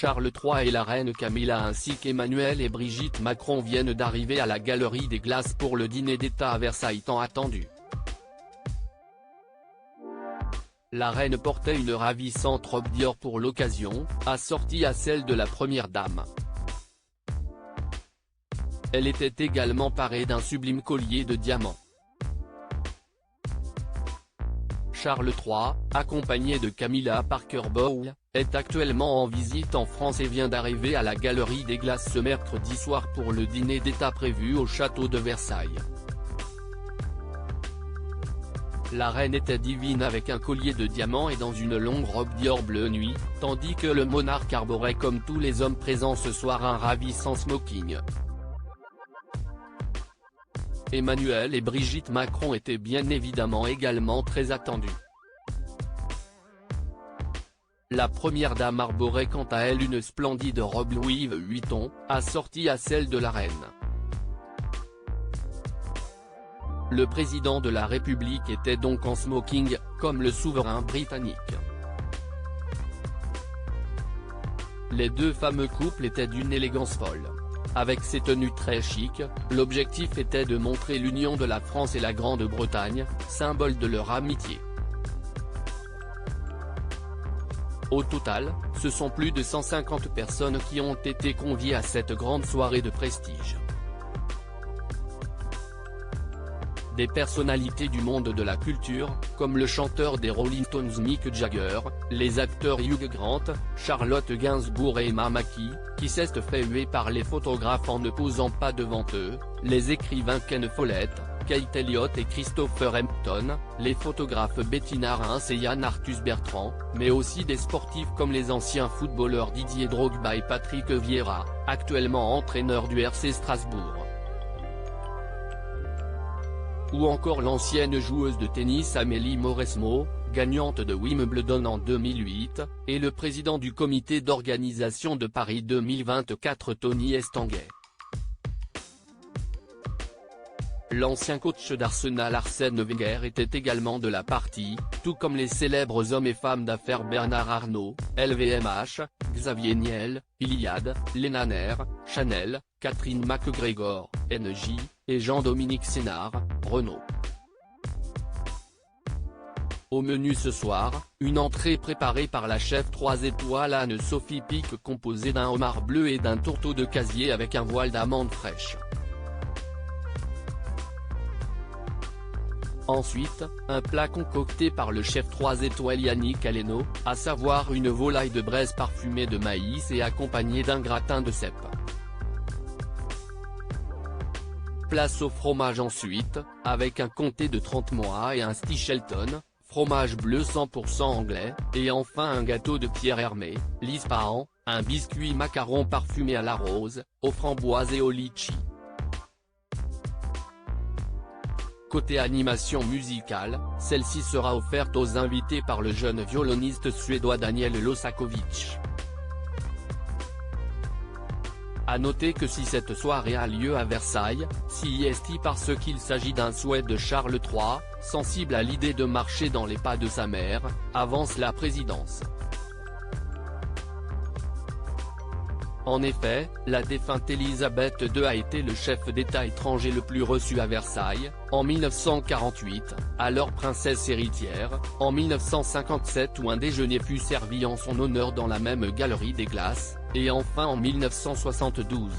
Charles III et la reine Camilla ainsi qu'Emmanuel et Brigitte Macron viennent d'arriver à la Galerie des Glaces pour le dîner d'État à Versailles tant attendu. La reine portait une ravissante robe Dior pour l'occasion, assortie à celle de la première dame. Elle était également parée d'un sublime collier de diamants. Charles III, accompagné de Camilla Parker Bowles, est actuellement en visite en France et vient d'arriver à la Galerie des Glaces ce mercredi soir pour le dîner d'État prévu au château de Versailles. La reine était divine avec un collier de diamants et dans une longue robe Dior bleu nuit, tandis que le monarque arborait comme tous les hommes présents ce soir un ravissant smoking. Emmanuel et Brigitte Macron étaient bien évidemment également très attendus. La première dame arborait quant à elle une splendide robe Louis Vuitton, assortie à celle de la reine. Le président de la République était donc en smoking, comme le souverain britannique. Les deux fameux couples étaient d'une élégance folle. Avec ces tenues très chic, l'objectif était de montrer l'union de la France et la Grande-Bretagne, symbole de leur amitié. Au total, ce sont plus de 150 personnes qui ont été conviées à cette grande soirée de prestige. Des personnalités du monde de la culture, comme le chanteur des Rolling Stones Mick Jagger, les acteurs Hugh Grant, Charlotte Gainsbourg et Emma Mackey, qui s'est fait huer par les photographes en ne posant pas devant eux, les écrivains Ken Follett, Kate Elliott et Christopher Hampton, les photographes Bettina Reims et Yann Arthus Bertrand, mais aussi des sportifs comme les anciens footballeurs Didier Drogba et Patrick Vieira, actuellement entraîneur du RC Strasbourg. Ou encore l'ancienne joueuse de tennis Amélie Mauresmo, gagnante de Wimbledon en 2008, et le président du comité d'organisation de Paris 2024 Tony Estanguet. L'ancien coach d'Arsenal Arsène Wenger était également de la partie, tout comme les célèbres hommes et femmes d'affaires Bernard Arnault, LVMH, Xavier Niel, Iliad, Lenaner, Chanel, Catherine McGregor, NJ, et Jean-Dominique Sénard, Renault. Au menu ce soir, une entrée préparée par la chef 3 étoiles Anne-Sophie Pic composée d'un homard bleu et d'un tourteau de casier avec un voile d'amandes fraîches. Ensuite, un plat concocté par le chef 3 étoiles Yannick Aleno, à savoir une volaille de braise parfumée de maïs et accompagnée d'un gratin de cèpe. Place au fromage ensuite, avec un comté de 30 mois et un Stichelton, fromage bleu 100% anglais, et enfin un gâteau de Pierre Hermé, l'Ispahan, un biscuit macaron parfumé à la rose, aux framboises et au litchi. Côté animation musicale, celle-ci sera offerte aux invités par le jeune violoniste suédois Daniel Losakovic. À noter que si cette soirée a lieu à Versailles, c'est parce qu'il s'agit d'un souhait de Charles III, sensible à l'idée de marcher dans les pas de sa mère, avance la présidence. En effet, la défunte Élisabeth II a été le chef d'État étranger le plus reçu à Versailles, en 1948, alors princesse héritière, en 1957 où un déjeuner fut servi en son honneur dans la même Galerie des Glaces, et enfin en 1972.